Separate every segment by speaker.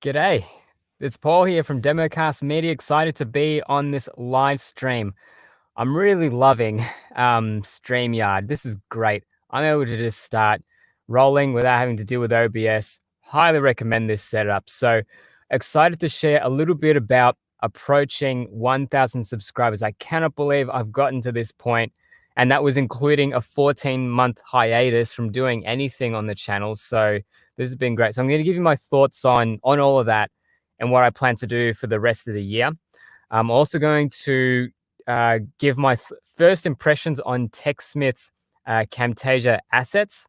Speaker 1: G'day. It's Paul here from Democast Media. Excited to be on this live stream. I'm really loving StreamYard. This is great. I'm able to just start rolling without having to deal with OBS. Highly recommend this setup. So excited to share a little bit about approaching 1,000 subscribers. I cannot believe I've gotten to this point, and that was including a 14-month hiatus from doing anything on the channel. So this has been great. So I'm going to give you my thoughts on all of that and what I plan to do for the rest of the year. I'm also going to give my first impressions on TechSmith's Camtasia assets.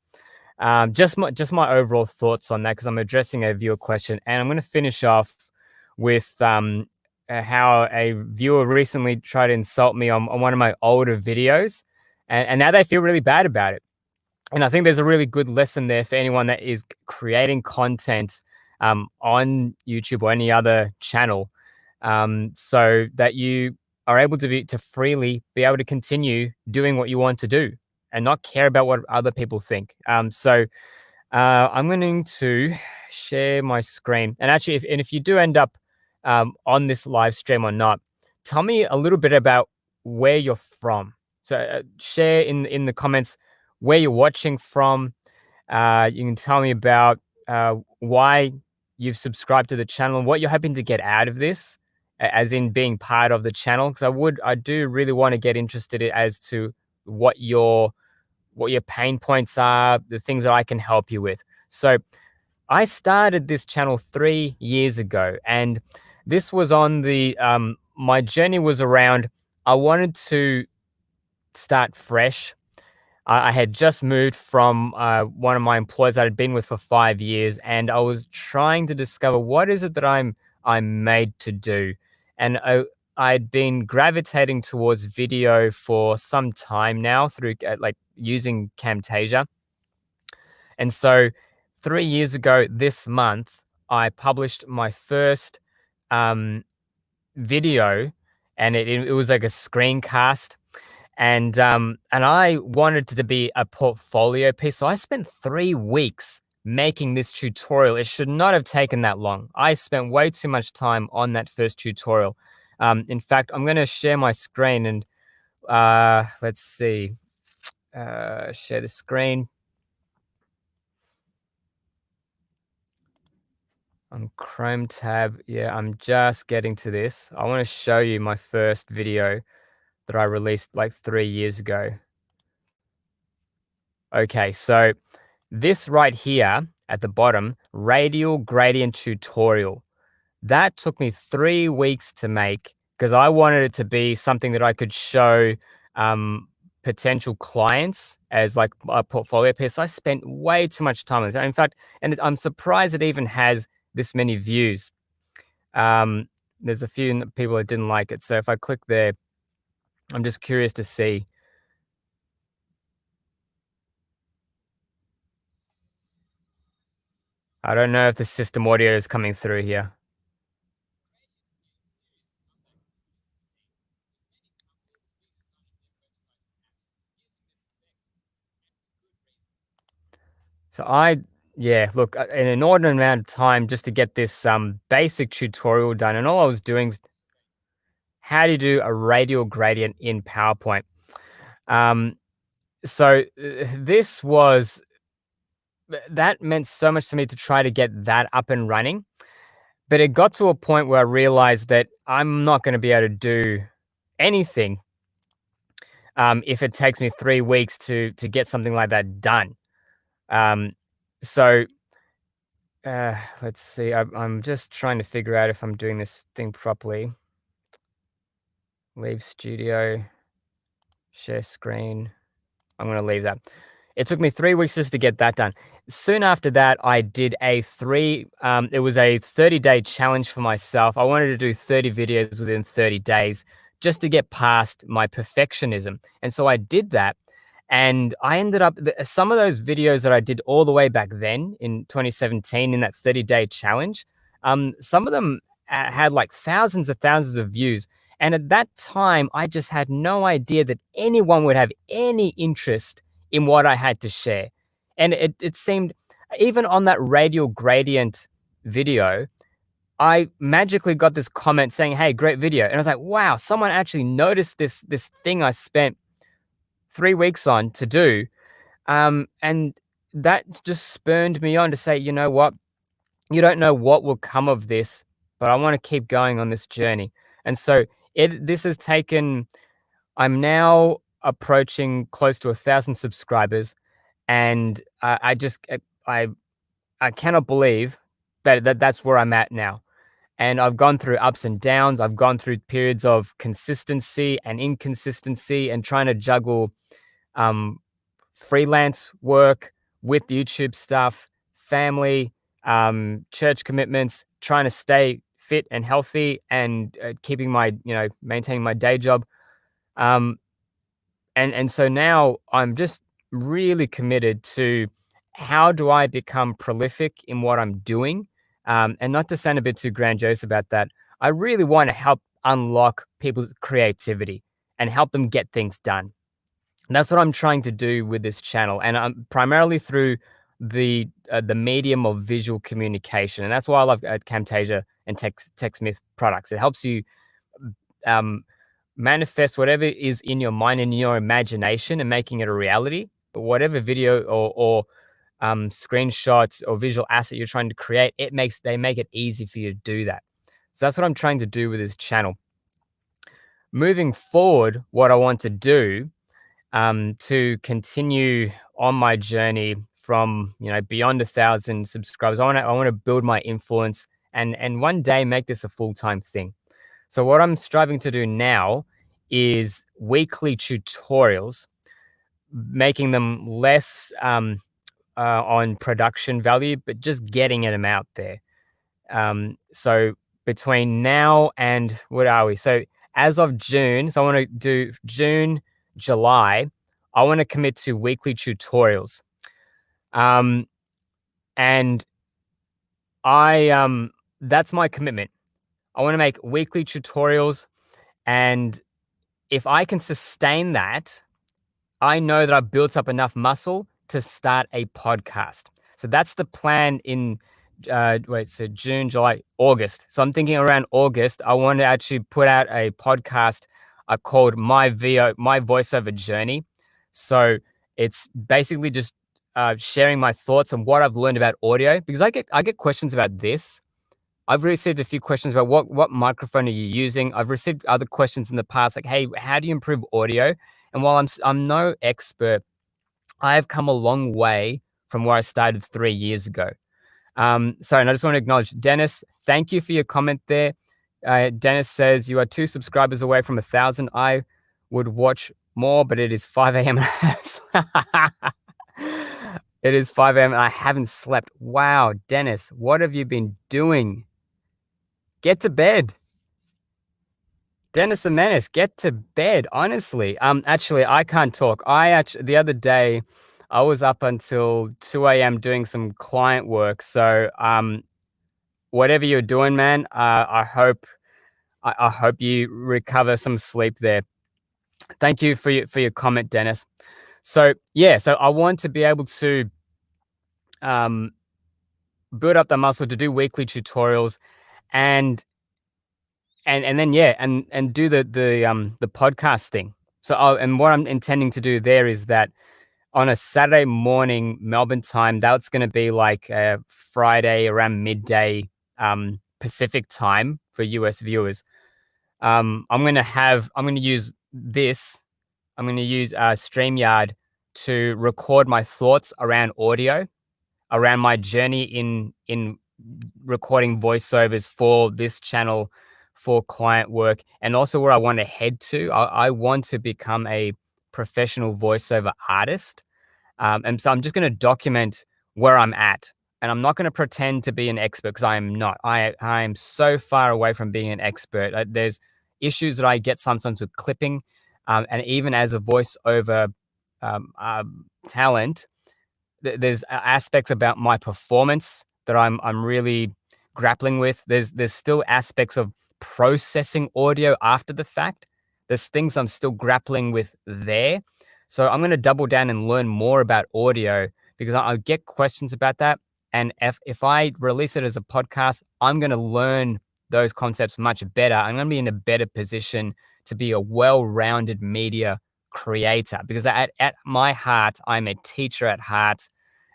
Speaker 1: Just my overall thoughts on that, because I'm addressing a viewer question, and I'm going to finish off with how a viewer recently tried to insult me on one of my older videos, and now they feel really bad about it. And I think there's a really good lesson there for anyone that is creating content on YouTube or any other channel, so that you are able to freely be able to continue doing what you want to do and not care about what other people think. So I'm going to share my screen, and actually, if you do end up on this live stream or not, tell me a little bit about where you're from. So share in the comments where you're watching from. You can tell me about why you've subscribed to the channel and what you're hoping to get out of this, as in being part of the channel. Because I do really want to get interested as to what your pain points are, the things that I can help you with. So I started this channel 3 years ago, and this was on the my journey was around, I wanted to start fresh. I had just moved from one of my employers that I'd been with for 5 years, and I was trying to discover what is it that I'm made to do. And I'd been gravitating towards video for some time now through like using Camtasia. And so 3 years ago this month, I published my first video, and it was like a screencast, and I wanted it to be a portfolio piece. So I spent 3 weeks making this tutorial. It should not have taken that long. I spent way too much time on that first tutorial. In fact, I'm going to share my screen, and let's see, share the screen. On Chrome tab, yeah, I'm just getting to this. I want to show you my first video that I released like 3 years ago. Okay, so this right here at the bottom, Radial Gradient Tutorial, that took me 3 weeks to make, because I wanted it to be something that I could show potential clients as like a portfolio piece. So I spent way too much time on it. In fact, and I'm surprised it even has this many views. There's a few people that didn't like it. So if I click there, I'm just curious to see. I don't know if the system audio is coming through here. So yeah, look, in an inordinate amount of time just to get this basic tutorial done. And all I was doing was, how do you do a radial gradient in PowerPoint? So this was, that meant so much to me to try to get that up and running. But it got to a point where I realized that I'm not going to be able to do anything if it takes me 3 weeks to get something like that done. So let's see. I'm just trying to figure out if I'm doing this thing properly. Leave studio, share screen. I'm going to leave that. It took me 3 weeks just to get that done. Soon after that, I did it was a 30-day challenge for myself. I wanted to do 30 videos within 30 days just to get past my perfectionism. And so I did that. And I ended up, some of those videos that I did all the way back then in 2017 in that 30-day challenge, some of them had like thousands of views. And at that time, I just had no idea that anyone would have any interest in what I had to share. And it seemed, even on that radial gradient video, I magically got this comment saying, "Hey, great video." And I was like, "Wow, someone actually noticed this thing I spent 3 weeks on to do." And that just spurned me on to say, "You know what? You don't know what will come of this, but I wanna keep going on this journey." And so this has taken I'm now approaching close to 1,000 subscribers, and I just I cannot believe that's where I'm at now. And I've gone through ups and downs. I've gone through periods of consistency and inconsistency and trying to juggle um, freelance work with YouTube stuff, family, church commitments, trying to stay fit and healthy and keeping maintaining my day job. Um, and so now I'm just really committed to how do I become prolific in what I'm doing? And not to sound a bit too grandiose about that, I really want to help unlock people's creativity and help them get things done. And that's what I'm trying to do with this channel, and I'm primarily through the medium of visual communication, and that's why I love Camtasia and TechSmith products. It helps you um, manifest whatever is in your mind and in your imagination and making it a reality. But whatever video or screenshots or visual asset you're trying to create, they make it easy for you to do that. So that's what I'm trying to do with this channel. Moving forward, what I want to do to continue on my journey from beyond 1,000 subscribers, I want to build my influence and one day make this a full time thing. So what I'm striving to do now is weekly tutorials, making them less on production value, but just getting them out there. So between now and what are we? So as of June, so I want to do June, July. I want to commit to weekly tutorials, um, and that's my commitment. I want to make weekly tutorials, and if I can sustain that, I know that I've built up enough muscle to start a podcast. So that's the plan in so June, July, August. So I'm thinking around August, I want to actually put out a podcast called My Voiceover Journey. So it's basically just sharing my thoughts on what I've learned about audio, because I get questions about this. I've received a few questions about what microphone are you using. I've received other questions in the past, like, "Hey, how do you improve audio?" And while I'm no expert, I have come a long way from where I started 3 years ago. And I just want to acknowledge Dennis. Thank you for your comment there. Dennis says you are 2 subscribers away from 1,000. I would watch more, but it is 5 a.m. It is 5 a.m. and I haven't slept. Wow, Dennis, what have you been doing? Get to bed. Dennis the Menace, get to bed, honestly. Actually, I can't talk. The other day, I was up until 2 a.m. doing some client work. So, whatever you're doing, man, I hope you recover some sleep there. Thank you for your comment, Dennis. So yeah, so I want to be able to um, build up the muscle to do weekly tutorials, and and then yeah, and do the podcast thing. So and what I'm intending to do there is that on a Saturday morning Melbourne time, that's going to be like Friday around midday Pacific time for US viewers. I'm going to use this. I'm going to use StreamYard to record my thoughts around audio, around my journey in recording voiceovers for this channel, for client work, and also where I want to head to. I want to become a professional voiceover artist, and so I'm just going to document where I'm at, and I'm not going to pretend to be an expert, because I am not. I am so far away from being an expert. There's issues that I get sometimes with clipping, and even as a voiceover talent, there's aspects about my performance that I'm really grappling with. There's still aspects of processing audio after the fact. There's things I'm still grappling with there. So I'm going to double down and learn more about audio, because I get questions about that. And if I release it as a podcast, I'm going to learn those concepts much better. I'm going to be in a better position to be a well-rounded media creator, because at my heart, I'm a teacher at heart,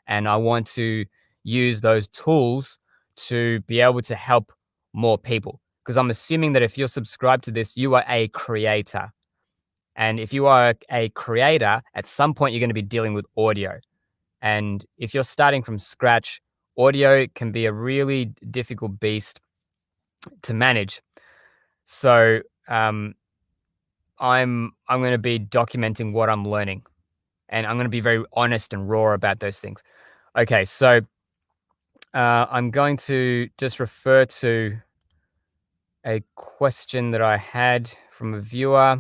Speaker 1: and I want to use those tools to be able to help more people. Because I'm assuming that if you're subscribed to this, you are a creator. And if you are a creator, at some point you're going to be dealing with audio. And if you're starting from scratch, audio can be a really difficult beast to manage. So I'm going to be documenting what I'm learning, and I'm going to be very honest and raw about those things. Okay, so I'm going to just refer to a question that I had from a viewer.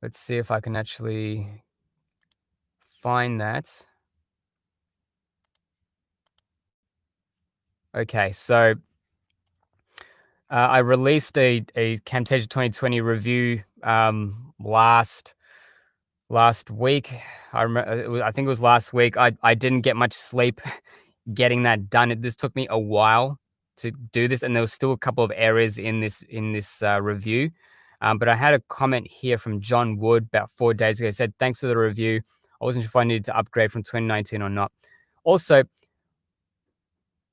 Speaker 1: Let's see if I can actually find that. Okay, so I released a Camtasia 2020 review last week. I think it was last week. I didn't get much sleep getting that done. This took me a while to do this, and there was still a couple of errors in this review. But I had a comment here from John Wood about 4 days ago. He said, "Thanks for the review. I wasn't sure if I needed to upgrade from 2019 or not." Also,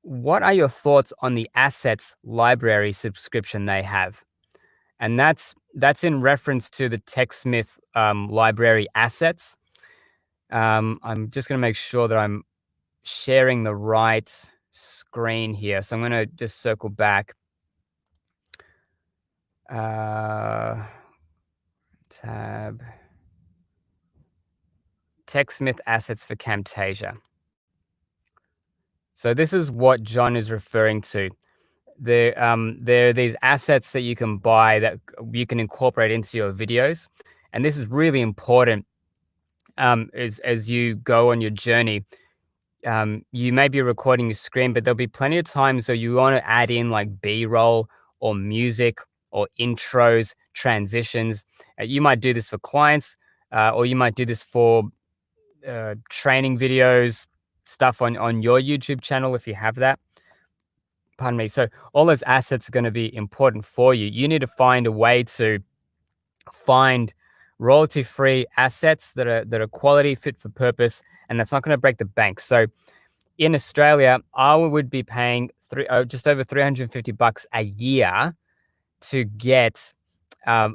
Speaker 1: what are your thoughts on the Assets library subscription they have? And that's in reference to the TechSmith library Assets. I'm just going to make sure that I'm sharing the right screen here. So I'm going to just circle back. Tab. TechSmith Assets for Camtasia. So this is what John is referring to. There are these assets that you can buy that you can incorporate into your videos. And this is really important as you go on your journey. You may be recording your screen, but there'll be plenty of times where you want to add in like B-roll or music or intros, transitions. You might do this for clients, or you might do this for training videos, stuff on your YouTube channel if you have that. Pardon me. So all those assets are going to be important for you. You need to find a way to find royalty-free assets that are quality, fit for purpose, and that's not going to break the bank. So in Australia, I would be paying just over $350 a year to get a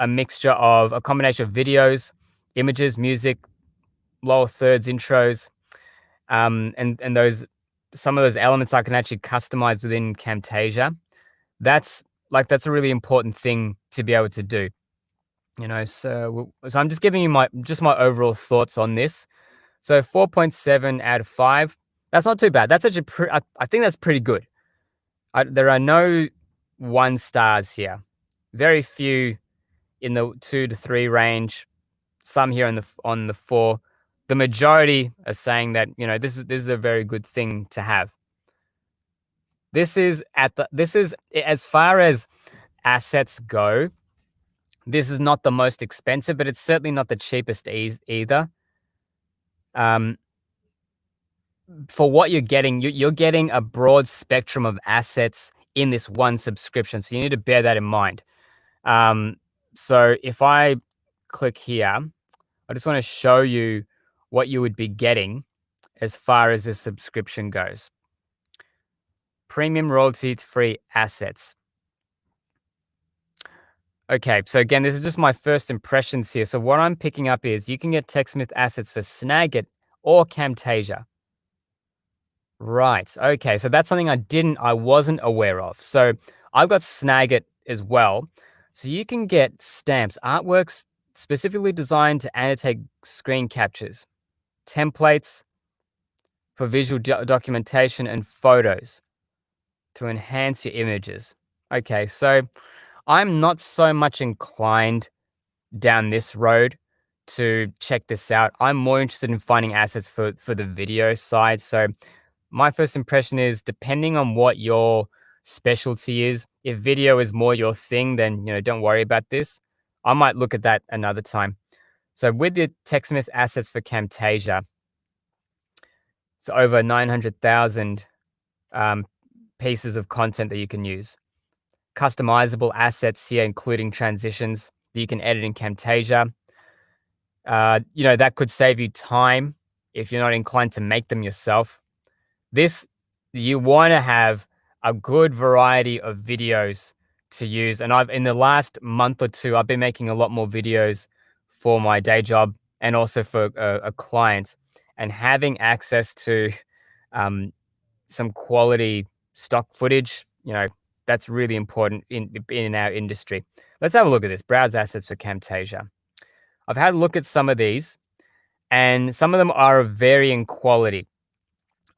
Speaker 1: mixture of a combination of videos, images, music, lower thirds, intros, and those some of those elements I can actually customize within Camtasia. That's a really important thing to be able to do. So I'm just giving you my overall thoughts on this. So 4.7 out of 5. That's not too bad. That's actually I think that's pretty good. There are no 1 stars here. Very few in the 2 to 3 range. Some here on the 4. The majority are saying that this is a very good thing to have. This is as far as assets go. This is not the most expensive, but it's certainly not the cheapest either. For what you're getting, you're getting a broad spectrum of assets in this one subscription. So you need to bear that in mind. So if I click here, I just want to show you what you would be getting as far as this subscription goes. Premium royalty-free assets. Okay, so again, this is just my first impressions here. So what I'm picking up is you can get TechSmith Assets for Snagit or Camtasia. Right. Okay. So that's something I wasn't aware of. So I've got Snagit as well. So you can get stamps, artworks specifically designed to annotate screen captures, templates for visual documentation, and photos to enhance your images. Okay. So I'm not so much inclined down this road to check this out. I'm more interested in finding assets for the video side. So my first impression is, depending on what your specialty is, if video is more your thing, then don't worry about this. I might look at that another time. So with the TechSmith Assets for Camtasia, So over 900,000 pieces of content that you can use. Customizable assets here, including transitions that you can edit in Camtasia. That could save you time if you're not inclined to make them yourself. This, you want to have a good variety of videos to use. And in the last month or two, I've been making a lot more videos for my day job and also for a client. And having access to um, some quality stock footage, that's really important in our industry. Let's have a look at this. Browse assets for Camtasia. I've had a look at some of these, and some of them are of varying quality.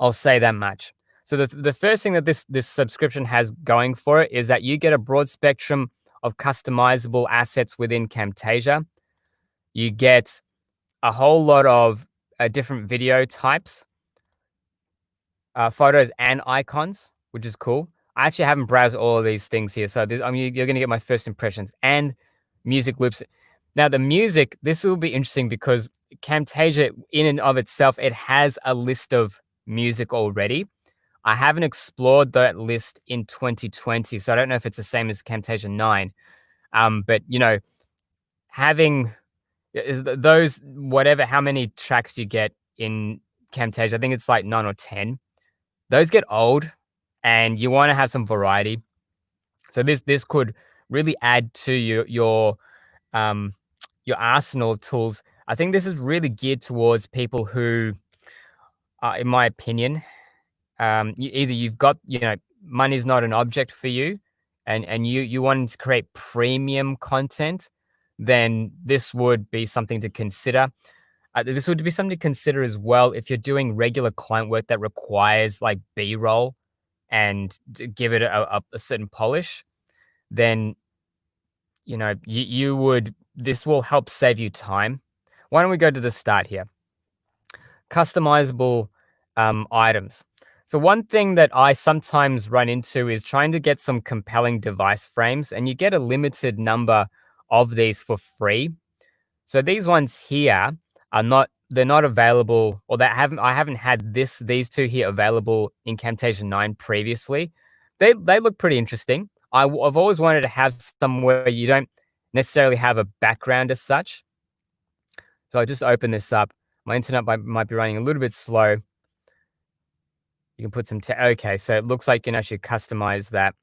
Speaker 1: I'll say that much. So the first thing that this subscription has going for it is that you get a broad spectrum of customizable assets within Camtasia. You get a whole lot of different video types, photos and icons, which is cool. I actually haven't browsed all of these things here, so you're going to get my first impressions, and music loops. Now, the music, this will be interesting because Camtasia, in and of itself, it has a list of music already. I haven't explored that list in 2020, so I don't know if it's the same as Camtasia 9. But having those, whatever, how many tracks you get in Camtasia, I think it's like 9 or 10. Those get old, and you want to have some variety. So this could really add to um your arsenal of tools. I think this is really geared towards people who, in my opinion, either you've got, money's not an object for you, and you wanting to create premium content, then this would be something to consider. This would be something to consider as well if you're doing regular client work that requires like B-roll and to give it a certain polish. Then you would, this will help save you time. Why don't we go to the start here? Customizable items. So one thing that I sometimes run into is trying to get some compelling device frames, and you get a limited number of these for free. So these ones here they're not available, or I haven't had these two here available in Camtasia 9 previously. They look pretty interesting. I've always wanted to have somewhere you don't necessarily have a background as such. So I just open this up. My internet might be running a little bit slow. You can put some okay, so it looks like you can actually customize that.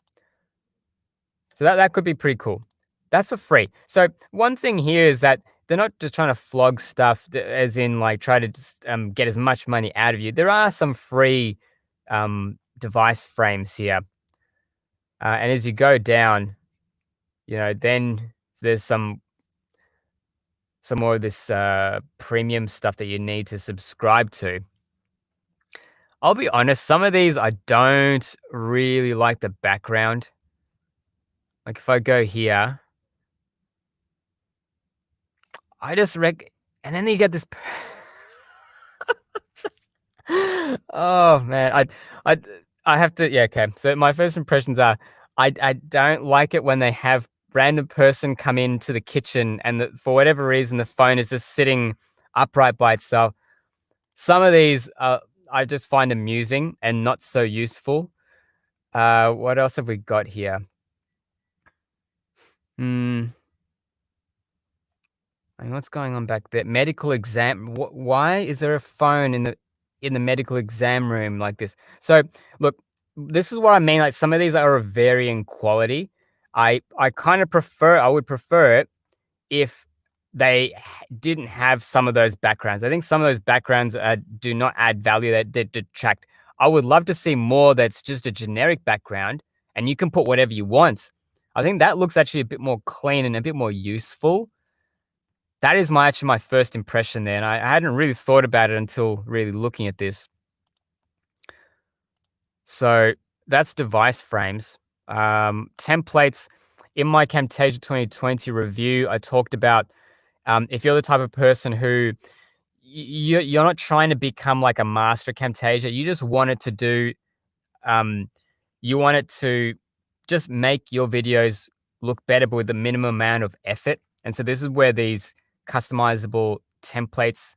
Speaker 1: So that could be pretty cool. That's for free. So one thing here is that they're not just trying to flog stuff, as in like try to just get as much money out of you. There are some free device frames here, and as you go down, then there's some more of this premium stuff that you need to subscribe to. I'll be honest, some of these I don't really like the background. Like if I go here, I just and then you get this. Oh man, I I have to, yeah, okay. So my first impressions are I don't like it when they have random person come into the kitchen and for whatever reason the phone is just sitting upright by itself. Some of these I just find amusing and not so useful. What else have we got here? Hmm. What's going on back there? Medical exam. Why is there a phone in the medical exam room like this? So look, this is what I mean. Like some of these are of varying quality. I kind of prefer. I would prefer it if they didn't have some of those backgrounds. I think some of those backgrounds do not add value. That detract. I would love to see more that's just a generic background, and you can put whatever you want. I think that looks actually a bit more clean and a bit more useful. That is actually my first impression there, and I hadn't really thought about it until really looking at this. So that's device frames. Templates. In my Camtasia 2020 review, I talked about if you're the type of person who you're not trying to become like a master Camtasia, you just want it to do, um, you want it to just make your videos look better, but with the minimum amount of effort. And so this is where these customizable templates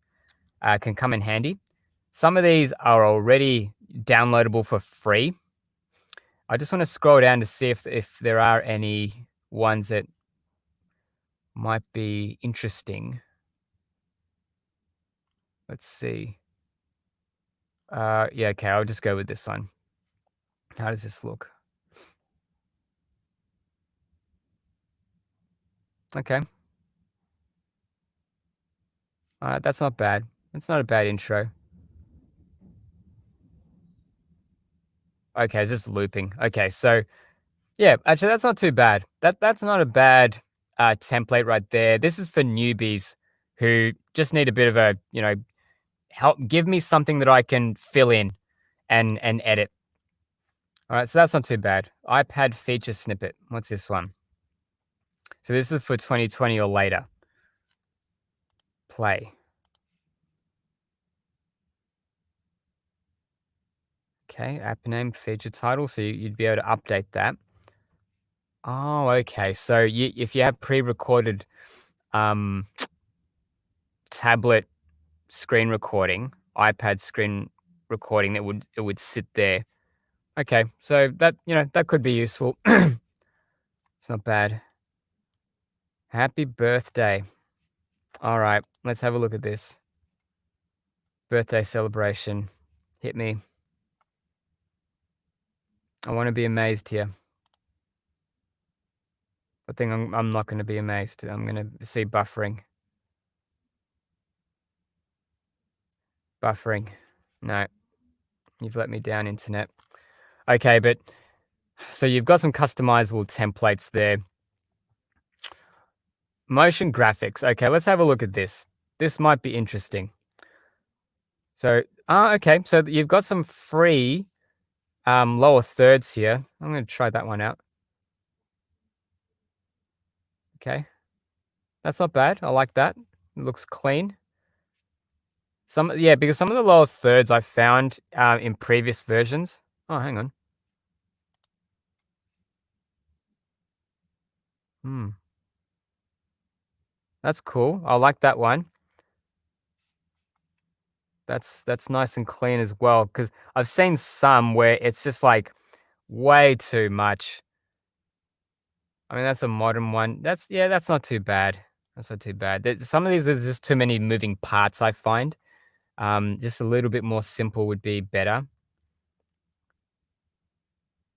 Speaker 1: can come in handy. Some of these are already downloadable for free. I just want to scroll down to see if there are any ones that might be interesting. Let's see. Yeah, okay, I'll just go with this one. How does this look? Okay. All right, that's not bad. That's not a bad intro. Okay, it's just looping. Okay, so yeah, actually, that's not too bad. That's not a bad template right there. This is for newbies who just need a bit of a help. Give me something that I can fill in and edit. All right, so that's not too bad. iPad feature snippet. What's this one? So this is for 2020 or later. Play. Okay, app name, feature title. So you'd be able to update that. Oh, okay. So if you have pre-recorded um, tablet screen recording, iPad screen recording, it would sit there. Okay, so that could be useful. It's not bad. Happy birthday. All right, let's have a look at this. Birthday celebration. Hit me. I want to be amazed here. I think I'm not going to be amazed. I'm going to see buffering. Buffering. No, you've let me down, internet. Okay, but so you've got some customizable templates there. Motion graphics. Okay, let's have a look at this. This might be interesting. So, okay. So you've got some free lower thirds here. I'm going to try that one out. Okay, that's not bad. I like that. It looks clean. Because some of the lower thirds I found in previous versions. Oh, hang on. Hmm, that's cool. I like that one. That's nice and clean as well. Because I've seen some where it's just like way too much. I mean, that's a modern one. That's not too bad. That's not too bad. Some of these there's just too many moving parts, I find. Just a little bit more simple would be better.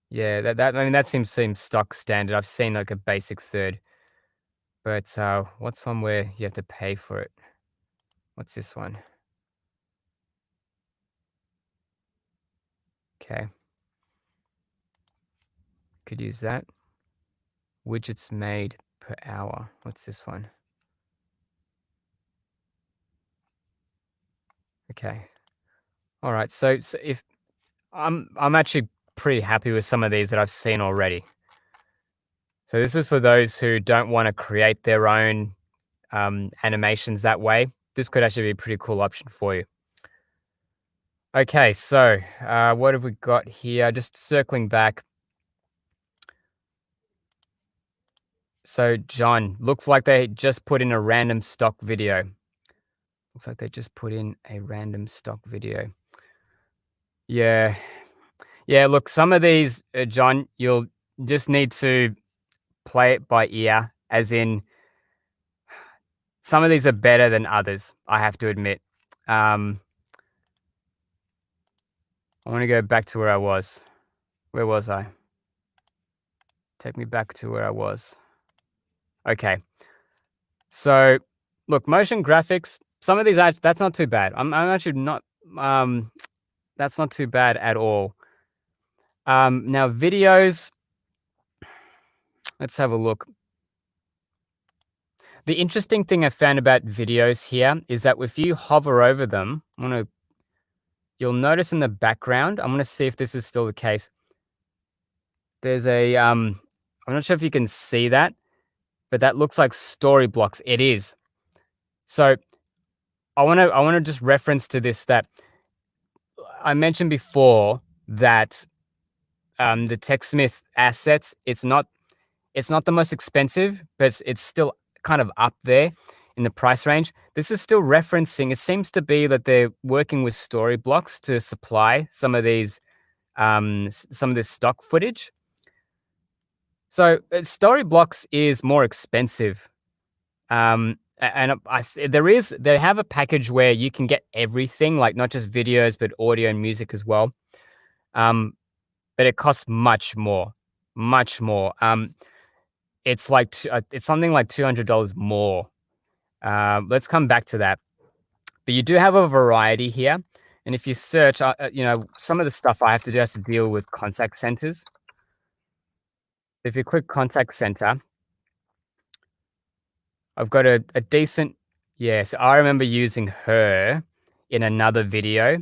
Speaker 1: Yeah, that seems stock standard. I've seen like a basic third, but what's one where you have to pay for it? What's this one? Okay, could use that. Widgets made per hour. What's this one? Okay. All right. So if I'm actually pretty happy with some of these that I've seen already. So this is for those who don't want to create their own animations that way. This could actually be a pretty cool option for you. Okay, so what have we got here? Just circling back. So John, looks like they just put in a random stock video. Looks like they just put in a random stock video. Yeah. Yeah, look, some of these, John, you'll just need to play it by ear, as in some of these are better than others, I have to admit. Um, I want to go back to where I was. Where was I? Take me back to where I was. Okay. So, look, motion graphics, some of these that's not too bad. I'm actually not um that's not too bad at all. Now videos, let's have a look. The interesting thing I found about videos here is that if you hover over them, you'll notice in the background, I'm gonna see if this is still the case. There's I'm not sure if you can see that, but that looks like Storyblocks. It is. So I wanna just reference to this that I mentioned before that the TechSmith Assets, it's not the most expensive, but it's still kind of up there. in the price range. This is still referencing. It seems to be that they're working with Storyblocks to supply some of these, some of this stock footage. So Storyblocks is more expensive, and they have a package where you can get everything, like not just videos but audio and music as well. Um, but it costs much more, much more. It's something like $200 more. Let's come back to that. But you do have a variety here, and if you search, some of the stuff I have to do has to deal with contact centers. If you click contact center, I've got a decent. Yes, I remember using her in another video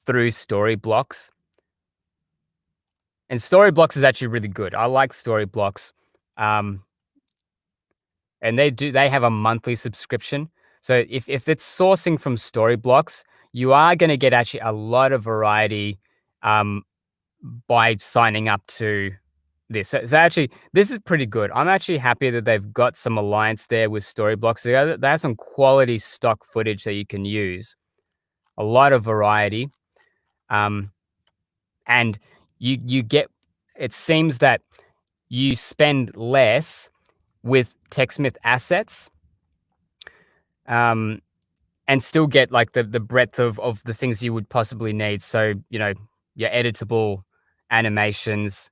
Speaker 1: through Storyblocks, and Storyblocks is actually really good. I like Storyblocks, um, and they have a monthly subscription. So if it's sourcing from Storyblocks, you are going to get actually a lot of variety, um, by signing up to this. So actually, this is pretty good. I'm actually happy that they've got some alliance there with Storyblocks. They have some quality stock footage that you can use. A lot of variety, um, and you get. It seems that you spend less with TechSmith Assets, um, and still get like the breadth of the things you would possibly need. So your editable animations,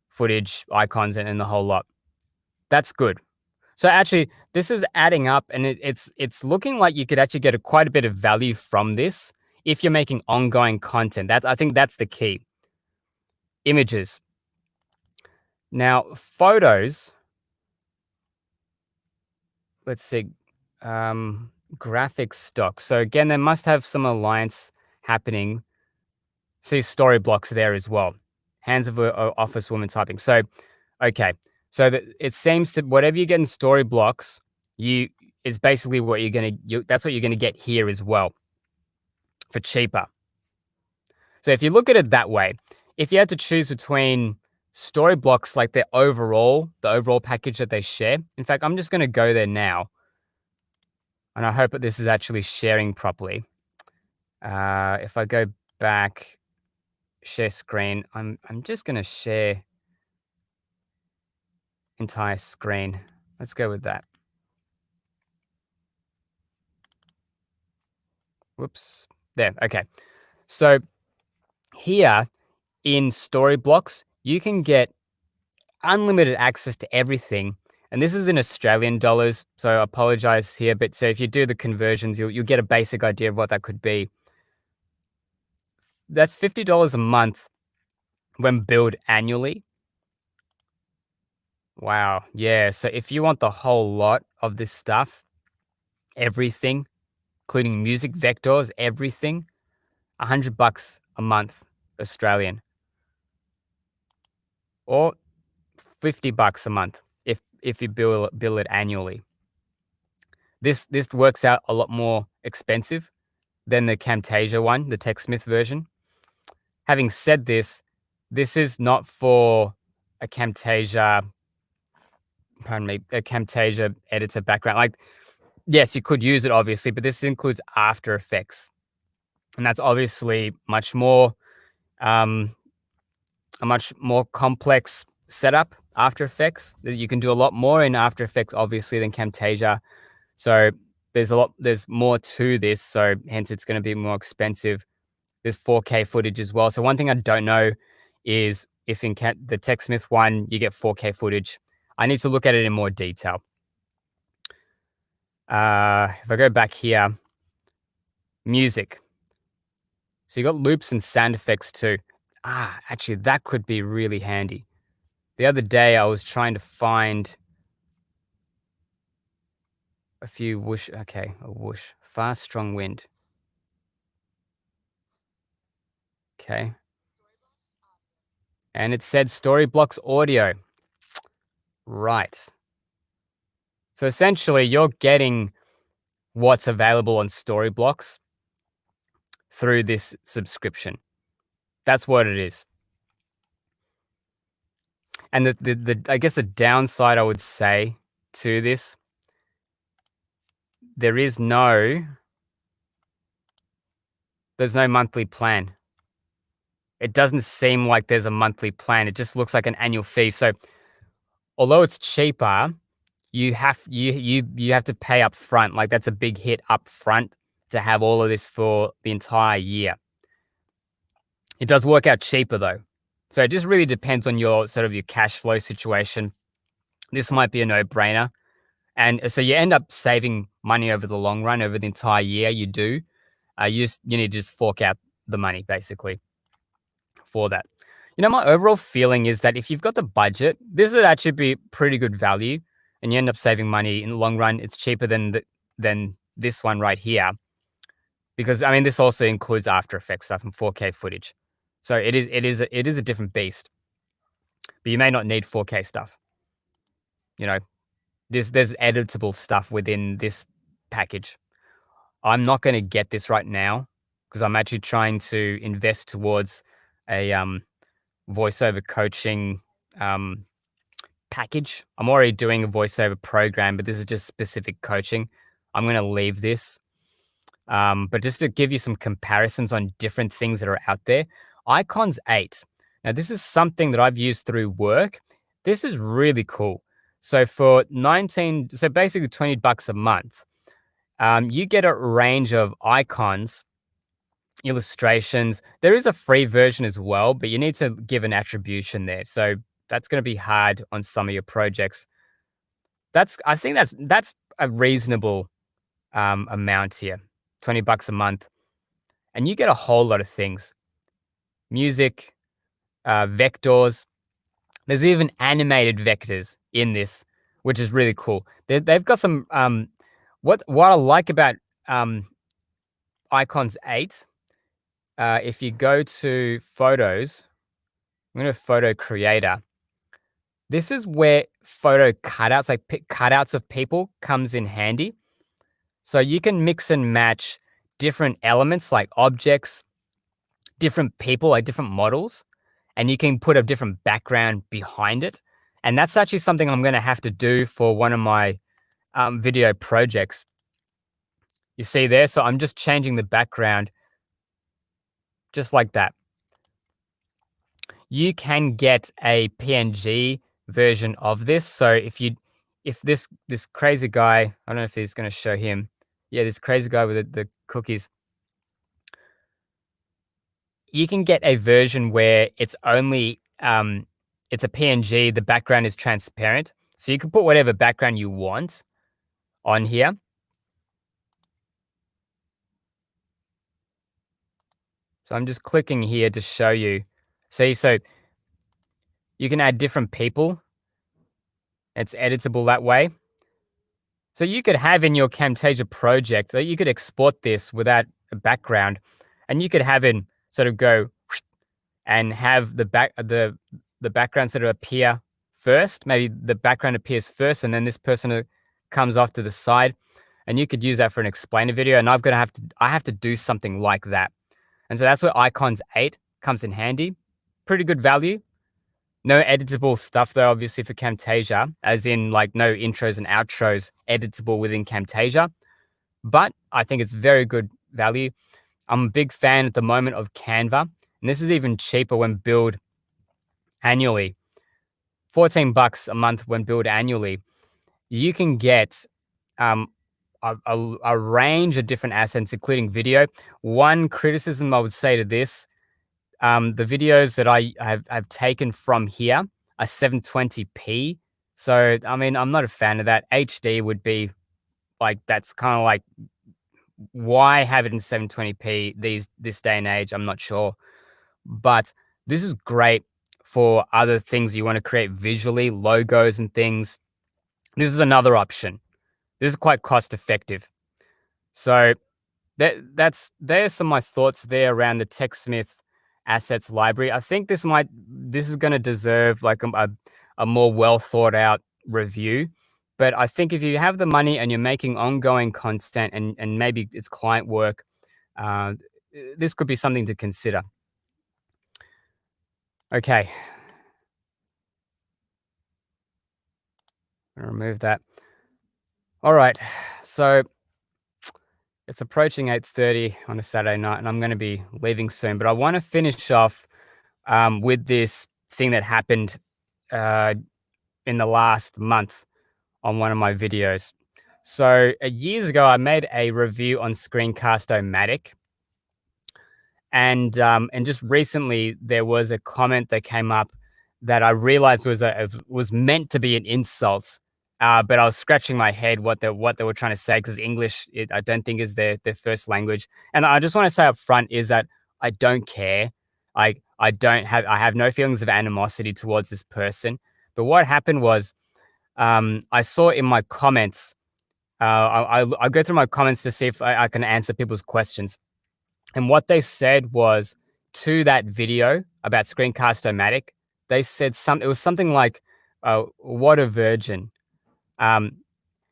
Speaker 1: footage, icons, and the whole lot. That's good. So actually, this is adding up, and it's looking like you could actually get quite a bit of value from this if you're making ongoing content. I think that's the key. Images. Now, photos. Let's see. Um, Graphics stock. So again, they must have some alliance happening. See Storyblocks there as well. Hands of a office woman typing. So okay. So it seems to whatever you get in Storyblocks, you is basically what that's what you're gonna get here as well for cheaper. So if you look at it that way, if you had to choose between Storyblocks, like the overall package that they share. In fact, I'm just gonna go there now, and I hope that this is actually sharing properly. If I go back, share screen, I'm just gonna share entire screen. Let's go with that. Whoops. There. Okay. So here in Storyblocks, you can get unlimited access to everything. And this is in Australian dollars, so I apologize here. But so if you do the conversions, you'll get a basic idea of what that could be. That's $50 a month when billed annually. Wow. Yeah. So if you want the whole lot of this stuff, everything, including music vectors, everything, $100 a month Australian, or $50 a month if you bill it annually. This works out a lot more expensive than the Camtasia one, the TechSmith version. Having said this, this is not for a Camtasia, pardon me, a Camtasia editor background. Like, yes, you could use it obviously, but this includes After Effects, and that's obviously um, a much more complex setup. After Effects, you can do a lot more in After Effects, obviously, than Camtasia. So there's more to this. So hence, it's going to be more expensive. There's 4K footage as well. So one thing I don't know is if in the TechSmith one you get 4K footage. I need to look at it in more detail. If I go back here, music. So you got loops and sound effects too. Actually, that could be really handy. The other day I was trying to find a few whoosh. Okay, a whoosh. Fast, strong wind. Okay. And it said Storyblocks audio. Right. So essentially, you're getting what's available on Storyblocks through this subscription. That's what it is. And the I guess the downside I would say to this there's no monthly plan. It doesn't seem like there's a monthly plan. It just looks like an annual fee. So although it's cheaper, you have to pay up front. Like that's a big hit up front to have all of this for the entire year. It does work out cheaper though. So it just really depends on your sort of your cash flow situation. This might be a no-brainer. And so you end up saving money over the long run, over the entire year. You do. You need to just fork out the money basically for that. My overall feeling is that if you've got the budget, this would actually be pretty good value, and you end up saving money in the long run. It's cheaper than this one right here, because I mean this also includes After Effects stuff and 4K footage. So it is a different beast, but you may not need 4K stuff. You know, there's editable stuff within this package. I'm not going to get this right now because I'm actually trying to invest towards a voiceover coaching package. I'm already doing a voiceover program, but this is just specific coaching. I'm going to leave this. But just to give you some comparisons on different things that are out there, Icons 8. Now, this is something that I've used through work. This is really cool. So so basically $20 a month, you get a range of icons, illustrations. There is a free version as well, but you need to give an attribution there. So that's going to be hard on some of your projects. I think that's a reasonable amount here, $20 a month, and you get a whole lot of things: music, vectors. There's even animated vectors in this, which is really cool. They've got some. What I like about Icons 8, if you go to Photos, I'm going to Photo Creator. This is where photo cutouts, like cutouts of people, comes in handy. So you can mix and match different elements like objects, different people, like different models, and you can put a different background behind it. And that's actually something I'm going to have to do for one of my video projects. You see there? So I'm just changing the background just like that. You can get a PNG version of this. So if this crazy guy, I don't know if he's going to show him. Yeah, this crazy guy with the cookies. You can get a version where it's only it's a PNG, the background is transparent. So you can put whatever background you want on here. So I'm just clicking here to show you. See, so you can add different people. It's editable that way. So you could have in your Camtasia project, you could export this without a background, and you could have it sort of go and have the background sort of appear first. Maybe the background appears first, and then this person comes off to the side, and you could use that for an explainer video. And I have to do something like that, and so that's where Icons 8 comes in handy. Pretty good value. No editable stuff though, obviously for Camtasia, as in like no intros and outros editable within Camtasia. But I think it's very good value. I'm a big fan at the moment of Canva, and this is even cheaper when billed annually. $14 a month when billed annually. You can get um, a range of different assets, including video. One criticism I would say to this, the videos that I have taken from here are 720p. So, I mean, I'm not a fan of that. HD would be like, that's kind of like, why have it in 720p this day and age? I'm not sure. But this is great for other things you want to create visually, logos and things. This is another option. This is quite cost effective. So there's some of my thoughts there around the TechSmith Assets library. I think this is going to deserve like a more well thought out review. But I think if you have the money and you're making ongoing content and maybe it's client work, uh, this could be something to consider. Okay, I'm gonna remove that. All right, so It's approaching 8:30 on a Saturday night, and I'm going to be leaving soon. But I want to finish off with this thing that happened uh, in the last month on one of my videos. So years ago, I made a review on Screencast-O-Matic, and just recently there was a comment that came up that I realized was meant to be an insult. But I was scratching my head what they were trying to say, because English, I don't think, is their first language. And I just want to say up front is that I don't care. I have no feelings of animosity towards this person. But what happened was, I saw in my comments. I go through my comments to see if I can answer people's questions. And what they said was, to that video about Screencast-O-Matic, they said it was something like, "What a virgin," um,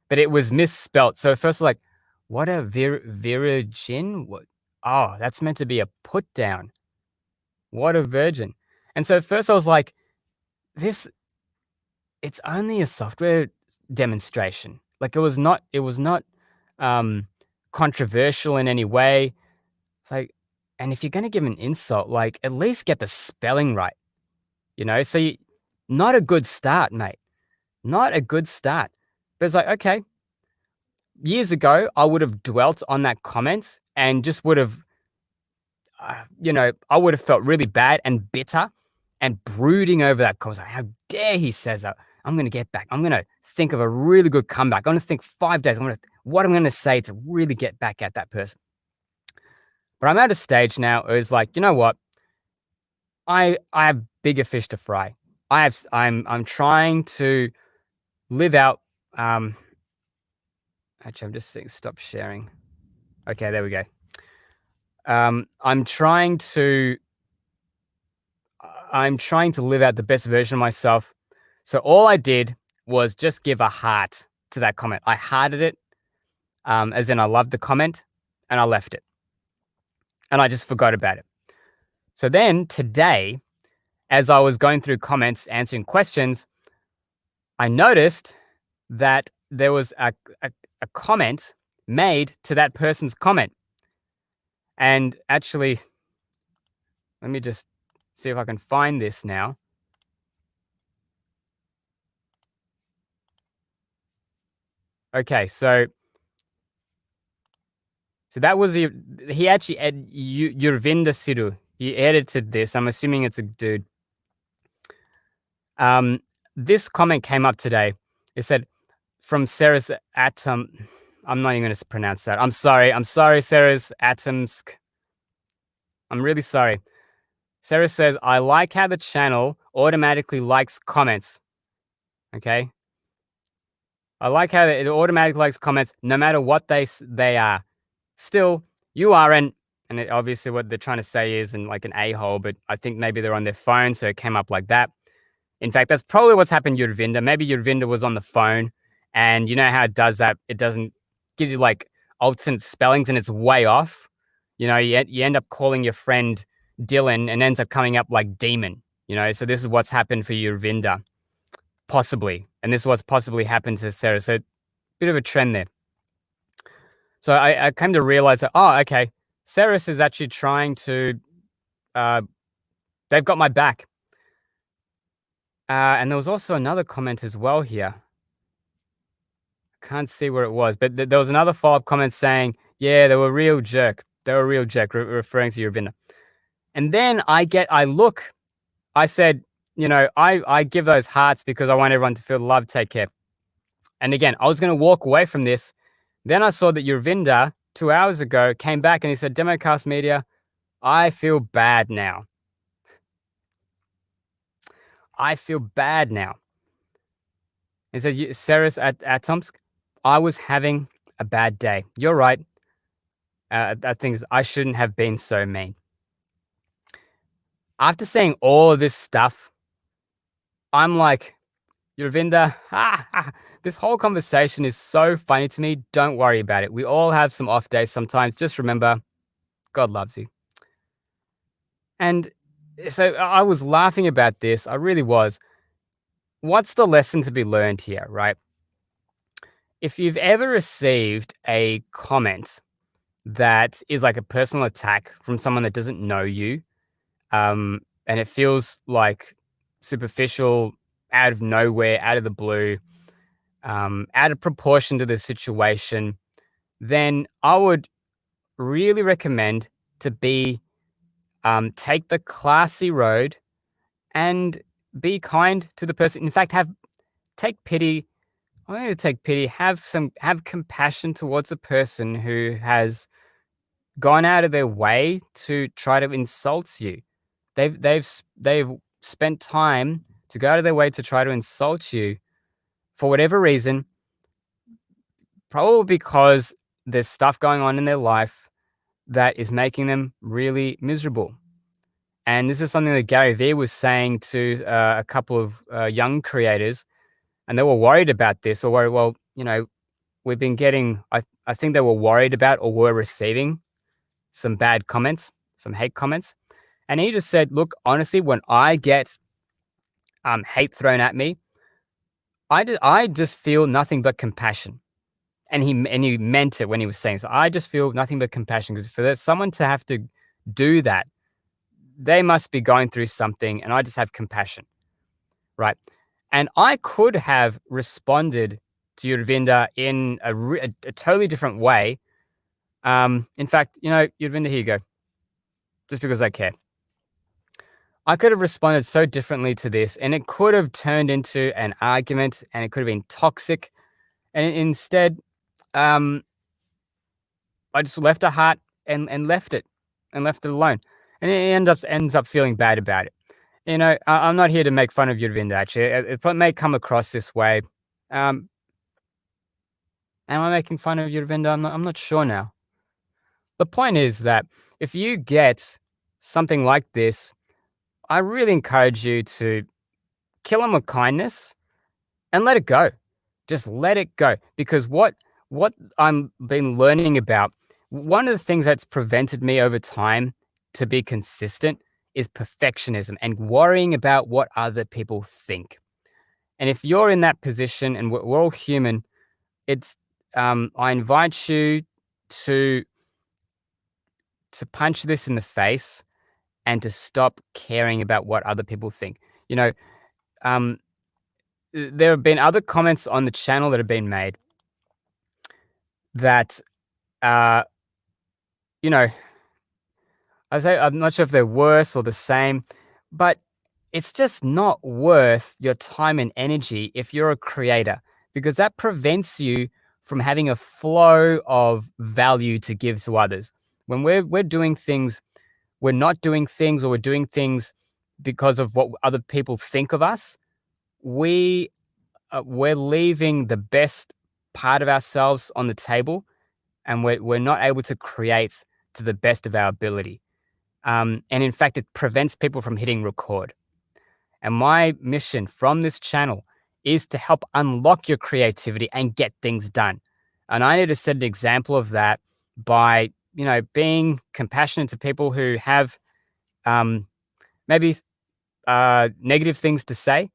Speaker 1: but it was misspelt. So at first, like, "What a virgin? What? Oh, that's meant to be a put down. What a virgin." And so at first I was like, "This, it's only a software demonstration. Like, it was not um, controversial in any way." It's like, and if you're gonna give an insult, like, at least get the spelling right, you know? So you not a good start, mate. Not a good start. But it's like, okay, years ago, I would have dwelt on that comment and just would have, I would have felt really bad and bitter and brooding over that comment. Like, how dare he says that? I'm gonna get back. I'm gonna think of a really good comeback. I'm gonna think 5 days. What I'm gonna say to really get back at that person. But I'm at a stage now where it's like, you know what? I have bigger fish to fry. I'm trying to live out. Um, Actually, I'm just saying stop sharing. Okay, there we go. I'm trying to live out the best version of myself. So all I did was just give a heart to that comment. I hearted it, as in I loved the comment, and I left it, and I just forgot about it. So then today, as I was going through comments answering questions, I noticed that there was a comment made to that person's comment. And actually, let me just see if I can find this now. Okay, so that was he actually Yurvinda Sidhu. He edited this. I'm assuming it's a dude. Um, this comment came up today. It said, from Sarah's Atom. I'm not even going to pronounce that. I'm sorry. I'm sorry, Sarah's Atomsk. I'm really sorry. Sarah says, I like how the channel automatically likes comments. Okay. I like how it automatically likes comments no matter what they are. Still, you are obviously what they're trying to say is like an a-hole, but I think maybe they're on their phone, so it came up like that. In fact, that's probably what's happened to Yurvinda. Maybe Yurvinda was on the phone, and you know how it does that? It doesn't gives you like alternate spellings and it's way off. You end up calling your friend Dylan and ends up coming up like demon. So this is what's happened for Yurvinda, possibly. And this is what's possibly happened to Sarah. So bit of a trend there. So I came to realize that, oh, okay, Ceres is actually trying to, they've got my back. And there was also another comment as well here. I can't see where it was, but there was another follow-up comment saying, yeah, they were a real jerk. They were a real jerk, referring to Yurvinda. And then I said, I give those hearts because I want everyone to feel loved, take care. And again, I was going to walk away from this. Then I saw that Yurvinda 2 hours ago came back and he said, Democast Media, I feel bad now. I feel bad now. He said, Ceres at Tomsk, I was having a bad day. You're right. I think I shouldn't have been so mean. After saying all of this stuff, I'm like, Yurvinda, this whole conversation is so funny to me. Don't worry about it. We all have some off days sometimes. Just remember, God loves you. And so I was laughing about this. I really was. What's the lesson to be learned here, right? If you've ever received a comment that is like a personal attack from someone that doesn't know you, and it feels like superficial, out of nowhere, out of the blue, out of proportion to the situation, then I would really recommend to be take the classy road and be kind to the person. In fact, have take pity. I'm going to take pity. Have compassion towards a person who has gone out of their way to try to insult you. They've spent time to go out of their way to try to insult you for whatever reason, probably because there's stuff going on in their life that is making them really miserable. And this is something that Gary Vee was saying to a couple of young creators, and they were worried about this, or worried, well, we've been getting, I think they were worried about or were receiving some bad comments, some hate comments. And he just said, look, honestly, when I get hate thrown at me, I just feel nothing but compassion. And he meant it when he was saying so. I just feel nothing but compassion because for someone to have to do that, they must be going through something, and I just have compassion, right? And I could have responded to Yudvinda in a totally different way. In fact, Yudvinda, here you go, just because I care. I could have responded so differently to this, and it could have turned into an argument, and it could have been toxic. And instead, um, I just left a heart and left it alone, and it ends up feeling bad about it. I'm not here to make fun of Yudvinda. Actually, it may come across this way. Um, am I making fun of Yudvinda? I'm not sure now. The point is that if you get something like this, I really encourage you to kill him with kindness and let it go. Just let it go, because what I'm been learning about, one of the things that's prevented me over time to be consistent is perfectionism and worrying about what other people think. And if you're in that position, and we're all human, it's I invite you to punch this in the face and to stop caring about what other people think. You know, um, there have been other comments on the channel that have been made that, uh, you know, I'm not sure if they're worse or the same, but it's just not worth your time and energy if you're a creator, because that prevents you from having a flow of value to give to others. When we're doing things, we're not doing things, or we're doing things because of what other people think of us. We're leaving the best part of ourselves on the table, and we're not able to create to the best of our ability. And in fact, it prevents people from hitting record. And my mission from this channel is to help unlock your creativity and get things done. And I need to set an example of that by, being compassionate to people who have um, maybe negative things to say,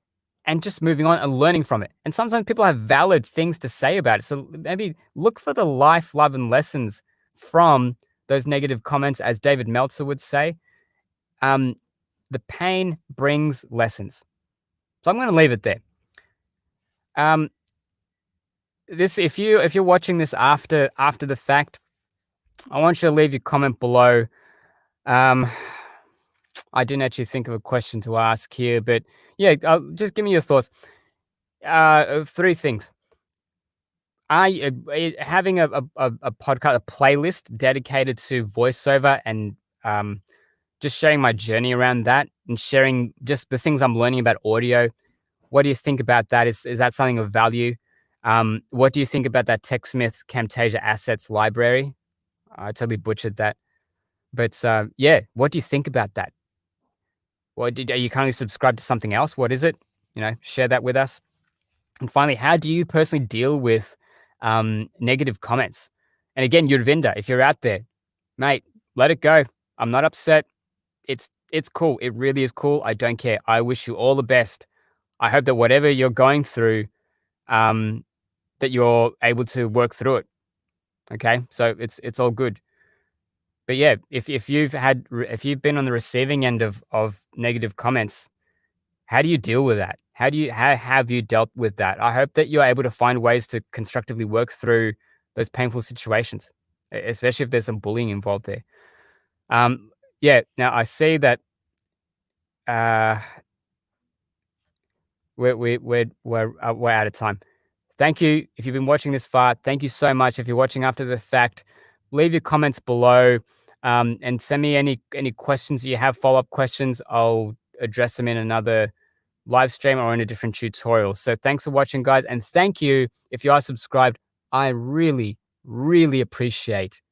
Speaker 1: and just moving on and learning from it. And sometimes people have valid things to say about it. So maybe look for the life, love, and lessons from those negative comments, as David Meltzer would say. Um, the pain brings lessons. So I'm going to leave it there. Um, this, if you're watching this after the fact, I want you to leave your comment below. Um, I didn't actually think of a question to ask here, but yeah, just give me your thoughts. Three things. Having a podcast, a playlist dedicated to voiceover, and just sharing my journey around that, and sharing just the things I'm learning about audio. What do you think about that? Is that something of value? What do you think about that TechSmith Camtasia Assets library? I totally butchered that. But yeah, what do you think about that? Are you currently subscribed to something else? What is it? Share that with us. And finally, how do you personally deal with negative comments? And again, Yurvinda, if you're out there, mate, let it go. I'm not upset. It's cool. It really is cool. I don't care. I wish you all the best. I hope that whatever you're going through, that you're able to work through it. Okay, so it's all good. But yeah, if you've been on the receiving end of negative comments, how do you deal with that? How have you dealt with that? I hope that you're able to find ways to constructively work through those painful situations, especially if there's some bullying involved there. Um, yeah. Now I see that uh, we're out of time. Thank you if you've been watching this far. Thank you so much. If you're watching after the fact, leave your comments below, and send me any questions that you have. Follow up questions. I'll address them in another live stream or in a different tutorial. So thanks for watching, guys, and thank you if you are subscribed. I really, really appreciate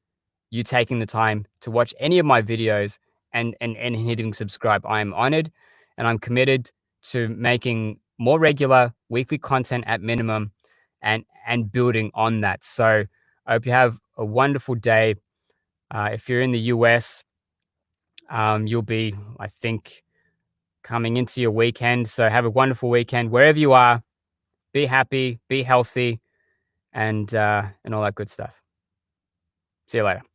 Speaker 1: you taking the time to watch any of my videos and hitting subscribe. I am honored, and I'm committed to making more regular weekly content at minimum, and building on that. So I hope you have a wonderful day. If you're in the US, you'll be, I think, coming into your weekend. So have a wonderful weekend wherever you are. Be happy, be healthy, and all that good stuff. See you later.